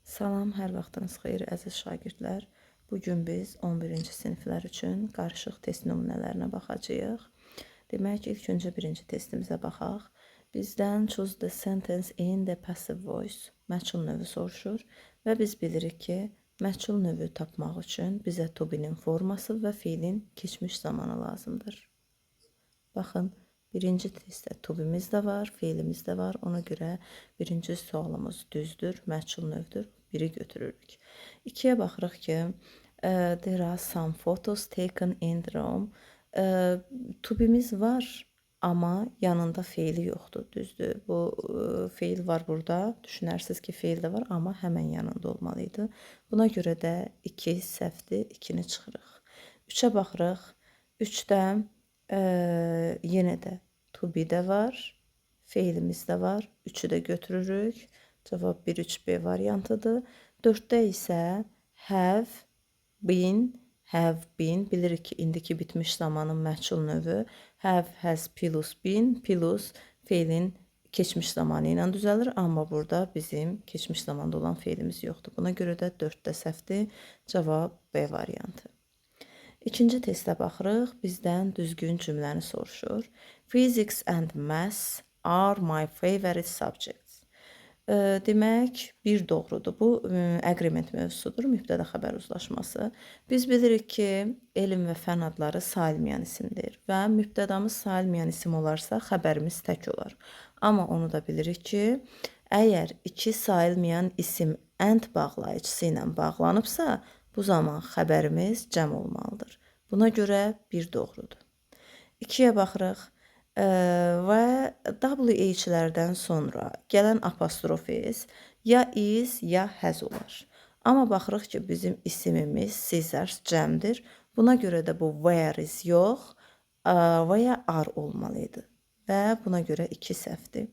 Salam, hər vaxtınız xeyir əziz şagirdlər. Bugün biz 11-ci siniflər üçün qarışıq test nümunələrinə baxacağıq. Demək, ilk öncə birinci testimizə baxaq. Bizdən choose the sentence in the passive voice məchul növü soruşur və biz bilirik ki, məchul növü tapmaq üçün bizə to be-nin forması və feilin keçmiş zamanı lazımdır. Baxın, birinci testdə to be-miz də var, feilimiz də var. Ona görə birinci sualımız düzdür, məchul növdür. Biri götürürük. İkiyə baxırıq ki, there are some photos taken in the room. To be-miz var, amma yanında feili yoxdur, düzdür. Bu feil var burada. Düşünərsiniz ki, feil də var, amma həmən yanında olmalıydı. Buna görə də 2 səhvdir, 2-ni çıxırıq. 3-ə baxırıq. 3-də yenə də to be də var, feilimiz də var. 3-ü də götürürük. Cavab 1-3-B variantıdır. 4-də isə have been. Bilirik ki, indiki bitmiş zamanın məchul növü. Have, has, plus been. Plus feilin keçmiş zamanı ilə düzəlir. Amma burada bizim keçmiş zamanda olan feilimiz yoxdur. Buna görə də 4-də səhvdir. Cavab B variantı. İkinci testə baxırıq. Bizdən düzgün cümləni soruşur. Physics and maths are my favorite subjects. Demək, bir doğrudur. Bu agreement mövzusudur, mübtəda xəbər uzlaşması. Biz bilirik ki, elm və fən adları sayılmayan isimdir və mübtədamız sayılmayan isim olarsa, xəbərimiz tək olar. Amma onu da bilirik ki, əgər iki sayılmayan isim and bağlayıcısı ilə bağlanıbsa, bu zaman xəbərimiz cəm olmalıdır. Buna görə bir doğrudur. 2-yə baxırıq. Və WH-lərdən sonra gələn apostrofis ya is, ya has olar. Amma baxırıq ki, bizim isimimiz scissors cəmdir. Buna görə də bu where is yox, və ya are olmalıydı. Və buna görə 2 səhvdir.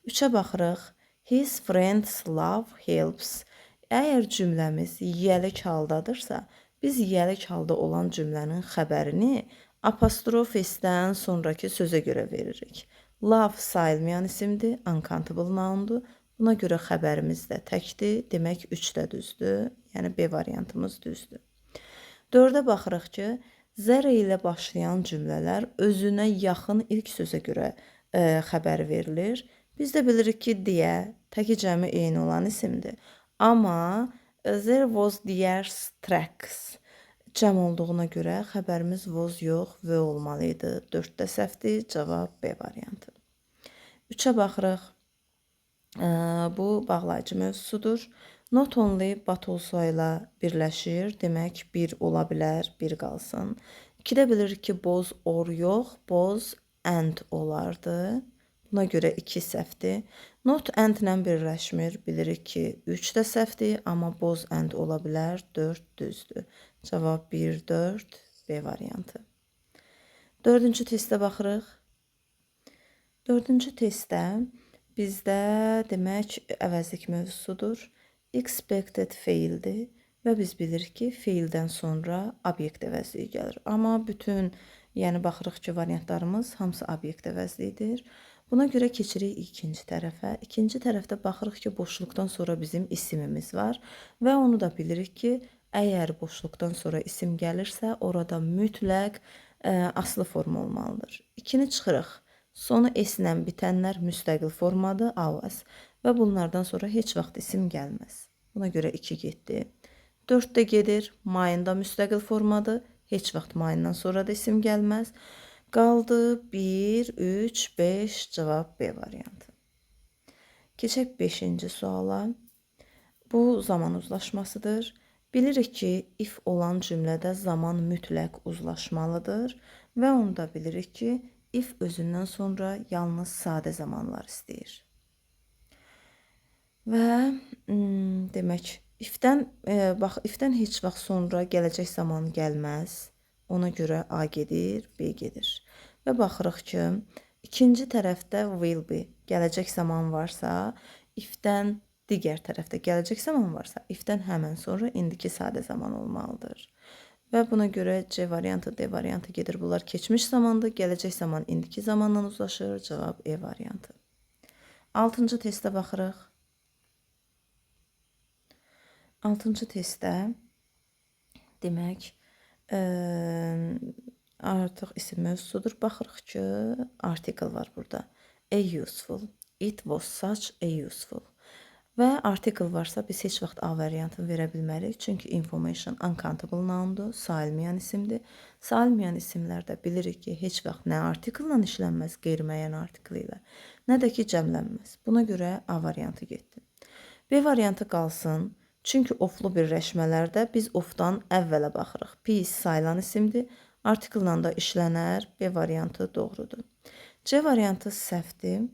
3-ə baxırıq. His friends love helps. Əgər cümləmiz yiyəlik haldadırsa, biz yiyəlik halda olan cümlənin xəbərini apostrofisdən sonraki sözə görə veririk. Love sayılmayan isimdir, uncountable noundur. Buna görə xəbərimiz də təkdir, demək 3 də düzdür, yəni B variantımız düzdür. 4-ə baxırıq ki, zərə ilə başlayan cümlələr özünə yaxın ilk sözə görə xəbər verilir. Biz də bilirik ki, deyə təki cəmi eyni olan isimdir. Amma there was deer tracks. Cəm olduğuna görə xəbərimiz was yox, v olmalıydı. 4-də səhvdir, cavab B variantı. 3-ə baxırıq. Bu bağlayıcı mövzusudur. Not only but also ilə birləşir. Demək, bir ola bilər, bir qalsın. 2-də bilirik ki, boz or yox, boz and olardı. Buna görə 2 səhvdir. Not and ilə birləşmir. Bilirik ki, 3 də səhvdir, amma boz and ola bilər, 4 düzdür. Cavab 1, 4, B variantı. 4-cü testə baxırıq. 4-cü testdə bizdə demək əvəzlik mövzusudur. Expected feildir və biz bilirik ki, feildən sonra obyekt əvəzliyi gəlir. Amma bütün, yəni baxırıq ki, variantlarımız hamısı obyekt əvəzliyidir. Buna görə keçirik ikinci tərəfə. İkinci tərəfdə baxırıq ki, boşluqdan sonra bizim isimimiz var və onu da bilirik ki, əgər boşluqdan sonra isim gəlirsə, orada mütləq aslı forma olmalıdır. 2-ni çıxırıq. Sonu s-lə bitənlər müstəqil formadır, avaz. Və bunlardan sonra heç vaxt isim gəlməz. Buna görə 2 getdi. 4 də gedir, mayın da müstəqil formadır. Heç vaxt mayından sonra da isim gəlməz. Qaldı 1, 3, 5, cavab B variantı. Keçək 5-ci suala. Bu zaman uzlaşmasıdır. Bilirik ki, if olan cümlədə zaman mütləq uzlaşmalıdır və onu da bilirik ki, if özündən sonra yalnız sadə zamanlar istəyir. Və demək, ifdən heç vaxt sonra gələcək zaman gəlməz. Ona görə A gedir, B gedir. Və baxırıq ki, ikinci tərəfdə will be, gələcək zaman varsa, ifdən digər tərəfdə gələcək zaman varsa, ifdən həmən sonra indiki sadə zaman olmalıdır. Və buna görə C variantı, D variantı gedir. Bunlar keçmiş zamandır, gələcək zaman indiki zamanla uzlaşır. Cavab E variantı. 6-cı testə baxırıq. 6-cı testdə demək, artıq isim mövzusudur. Baxırıq ki, article var burada. A useful. It was such a useful. Və article varsa biz heç vaxt A variantını verə bilmərik. Çünki information uncountable noundur, sayılmayan isimdir. Sayılmayan isimlərdə bilirik ki, heç vaxt nə article-la işlənməz, qeyri-müəyyən article ilə, nə də ki, cəmlənməz. Buna görə A variantı getdi. B variantı qalsın. Çünki oflu birləşmələrdə biz ofdan əvvələ baxırıq. Pis sayılan isimdir. Article-la da işlənər. B variantı doğrudur. C variantı səhvdir.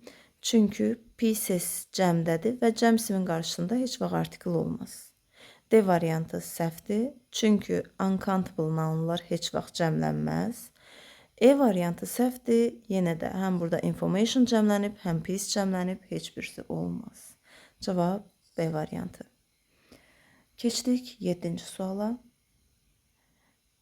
Çünki pieces cəmdədir və cəm isimin qarşısında heç vaxt article olmaz. D variantı səhvdir. Çünki uncountable nounlar heç vaxt cəmlənməz. E variantı səhvdir. Yenə də həm burada information cəmlənib, həm piece cəmlənib, heç birisi olmaz. Cavab B variantı. Keçdik 7-ci suala.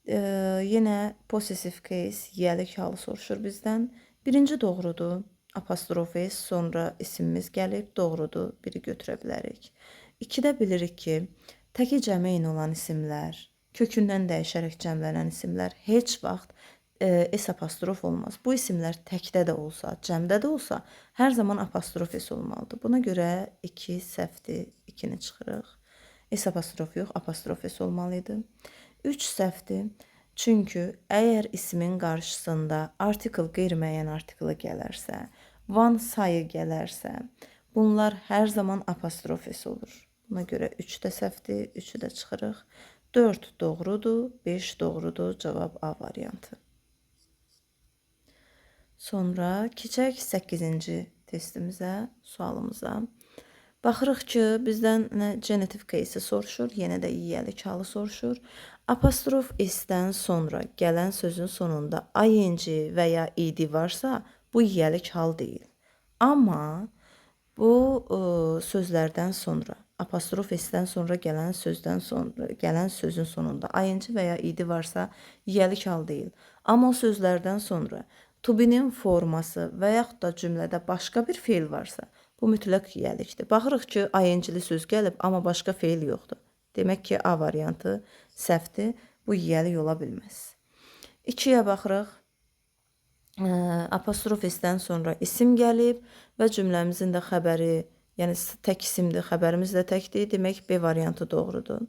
Yenə possessive case, yiyəlik halı soruşur bizdən. Birinci doğrudur. Apostrof S, sonra isimimiz gəlib, doğrudur, biri götürə bilərik. 2-də bilirik ki, təki cəmə eyni olan isimlər, kökündən dəyişərək cəmlənən isimlər heç vaxt S apostrof olmaz. Bu isimlər təkdə də olsa, cəmdə də olsa, hər zaman apostrof S olmalıdır. Buna görə 2 səhvdir, 2-ni çıxırıq. S apostrof yox, apostrof S olmalıydı. 3 səhvdir. Çünki əgər ismin qarşısında article qeyri-müəyyən article gələrsə, one sayı gələrsə, bunlar hər zaman apostrof S olur. Buna görə 3 də səhvdir, 3-ü də çıxırıq. 4 doğrudur, 5 doğrudur, cavab A variantı. Sonra keçək 8-ci testimizə, sualımıza. Baxırıq ki, bizdən genitive case soruşur, yenə də yiyəlik halı soruşur. Apostrof S-dən sonra gələn sözün sonunda ing və ya id varsa, bu yiyəlik hal deyil. Amma bu sözlərdən sonra, apostrof S-dən sonra gələn sözün sonunda ing və ya id varsa, yiyəlik hal deyil. Amma o sözlərdən sonra to be-nin forması və yaxud da cümlədə başqa bir feil varsa, bu mütləq yiyəlikdir. Baxırıq ki, ing-li söz gəlib, amma başqa feil yoxdur. Demək ki, A variantı səhvdir. Bu yiyəlik ola bilməz. 2-yə baxırıq. Apostrof S-dən sonra isim gəlib və cümləmizin də xəbəri, yəni tək isimdir, xəbərimiz də təkdir. Demək B variantı doğrudur.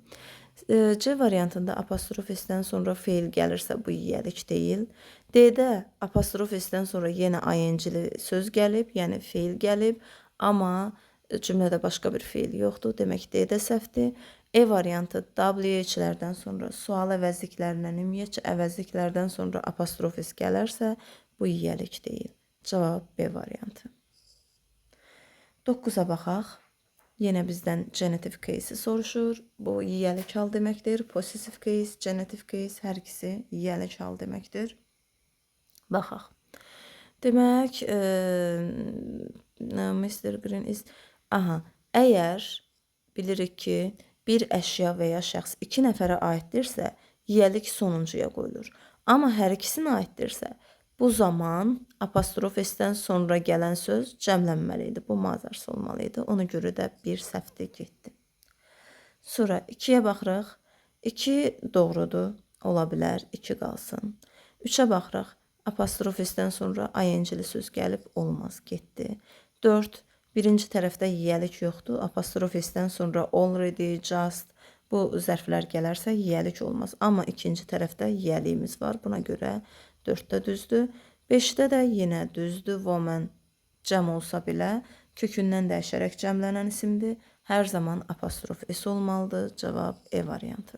C variantında apostrof S-dən sonra feil gəlirsə, bu yiyəlik deyil. D-də apostrof S-dən sonra yenə ing-li söz gəlib, yəni feil gəlib. Amma cümlədə başqa bir feil yoxdur. Demək D də səhvdir. E variantı WH-lərdən sonra sual əvəzliklərindən, ümumiyyətcə əvəzliklərdən sonra apostrof S gələrsə, bu yiyəlik deyil. Cavab B variantı. 9-a baxaq. Yenə bizdən genitive case soruşur. Bu yiyəlik hal deməkdir. Possessive case, genitive case hər ikisi yiyəlik hal deməkdir. Baxaq. Demək, Mr. Green is... Əgər bilirik ki, bir əşya və ya şəxs 2 nəfərə aiddirsə, yiyəlik sonuncuya qoyulur. Amma hər ikisinə aiddirsə, bu zaman apostrof S-dən sonra gələn söz cəmlənməli idi. Bu mazarsı olmalı idi. Ona görə də bir səhvdir getdi. Sonra 2-yə baxırıq. 2 doğrudur, ola bilər, 2 qalsın. 3-ə baxırıq. Apostrof S-dən sonra ing-li söz gəlib, olmaz, getdi. 4. Birinci tərəfdə yiyəlik yoxdur. Apostrof S-dən sonra already, just bu zərflər gələrsə yiyəlik olmaz. Amma ikinci tərəfdə yiyəliyimiz var. Buna görə 4-də düzdür. 5-də də yenə düzdür. Woman cəm olsa belə kökündən dəyişərək cəmlənən isimdir. Hər zaman apostrof S olmalıdır. Cavab E variantı.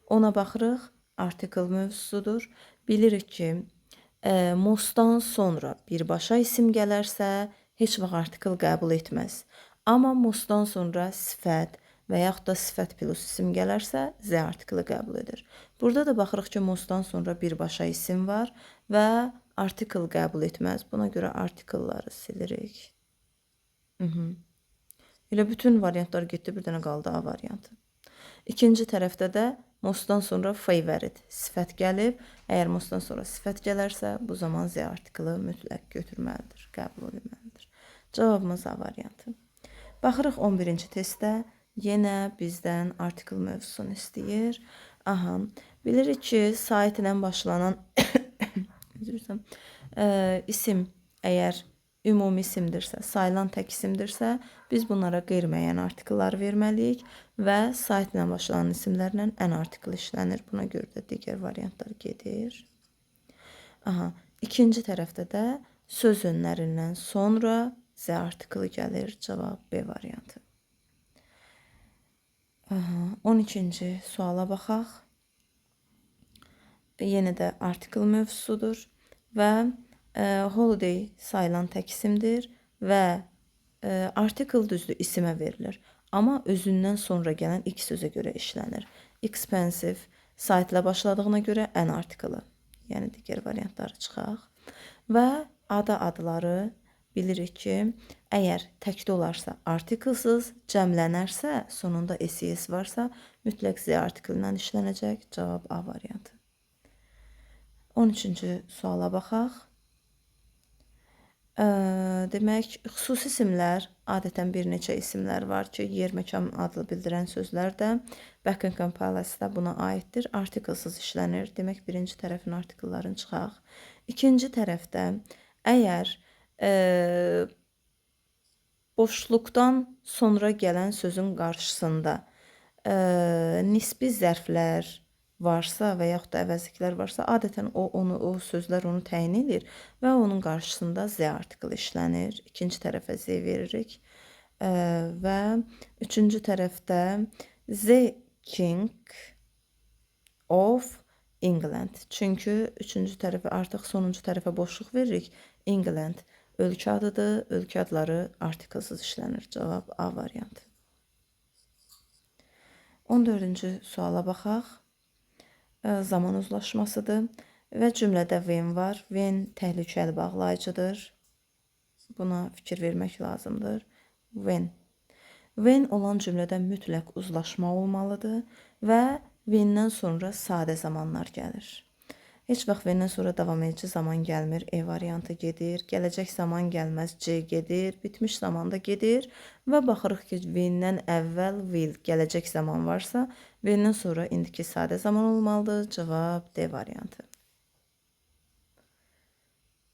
10-a baxırıq. Article mövzusudur. Bilirik ki, mostdan sonra birbaşa isim gələrsə, heç vaxt article qəbul etməz. Amma mostdan sonra sifət və yaxud da sifət plus isim gələrsə, Z artiklı qəbul edir. Burada da baxırıq ki, mostdan sonra birbaşa isim var və article qəbul etməz. Buna görə artikelları silirik. Elə bütün variantlar getdi, bir dənə qaldı A variantı. İkinci tərəfdə də mostdan sonra favorite sifət gəlib. Əgər mostdan sonra sifət gələrsə, bu zaman Z artiklı mütləq götürməlidir, qəbul edilməlidir. Cavabımız A variantı. Baxırıq 11-ci testdə. Yenə bizdən article mövzusunu istəyir. Aha, bilirik ki, site ilə başlanan üzrsən, isim əgər ümumi isimdirsə, sayılan tək isimdirsə, biz bunlara qeyri-müəyyən artikellar verməliyik və site ilə başlanan isimlərlə ən artikel işlənir. Buna görə də digər variantlar gedir. Aha, ikinci tərəfdə də söz önlərindən sonra Z artikeli gəlir. Cavab B variantı. Aha, 12-ci suala baxaq. Yenə də artikel mövzusudur və holiday sayılan tək isimdir və artikel düzdür isimə verilir. Amma özündən sonra gələn ilk sözə görə işlənir. Expensive sayt ilə başladığına görə ən artikeli. Yəni digər variantları çıxaq. Və adları bilirik ki, əgər təkdə olarsa artiklsız, cəmlənərsə, sonunda ses varsa, mütləq Z artikelindən işlənəcək. Cavab A variantı. 13-cü suala baxaq. Demək, xüsusi isimlər, adətən bir neçə isimlər var ki, yer, məkan adlı bildirən sözlər də Buckingham Palace-da buna aiddir. Artiklsız işlənir. Demək, birinci tərəfin artikellarını çıxaq. İkinci tərəfdə əgər boşluqdan sonra gələn sözün qarşısında nisbi zərflər varsa və yaxud da əvəzliklər varsa, adətən o sözlər onu təyin edir və onun qarşısında Z artikeli işlənir. İkinci tərəfə Z veririk və üçüncü tərəfdə The King of England. Çünki üçüncü tərəfə artıq sonuncu tərəfə boşluq veririk. England ölkə adıdır. Ölkə adları artiklsız işlənir. Cavab A variantı. 14-cü suala baxaq. Zaman uzlaşmasıdır və cümlədə when var. When təhlükəli bağlayıcıdır. Buna fikir vermək lazımdır. When. When olan cümlədə mütləq uzlaşma olmalıdır və when-dən sonra sadə zamanlar gəlir. Heç vaxt when-dən sonra davam edici zaman gəlmir. E variantı gedir. Gələcək zaman gəlməz. C gedir. Bitmiş zaman da gedir. Və baxırıq ki, when-dən əvvəl will gələcək zaman varsa, when-dən sonra indiki sadə zaman olmalıdır. Cavab D variantı.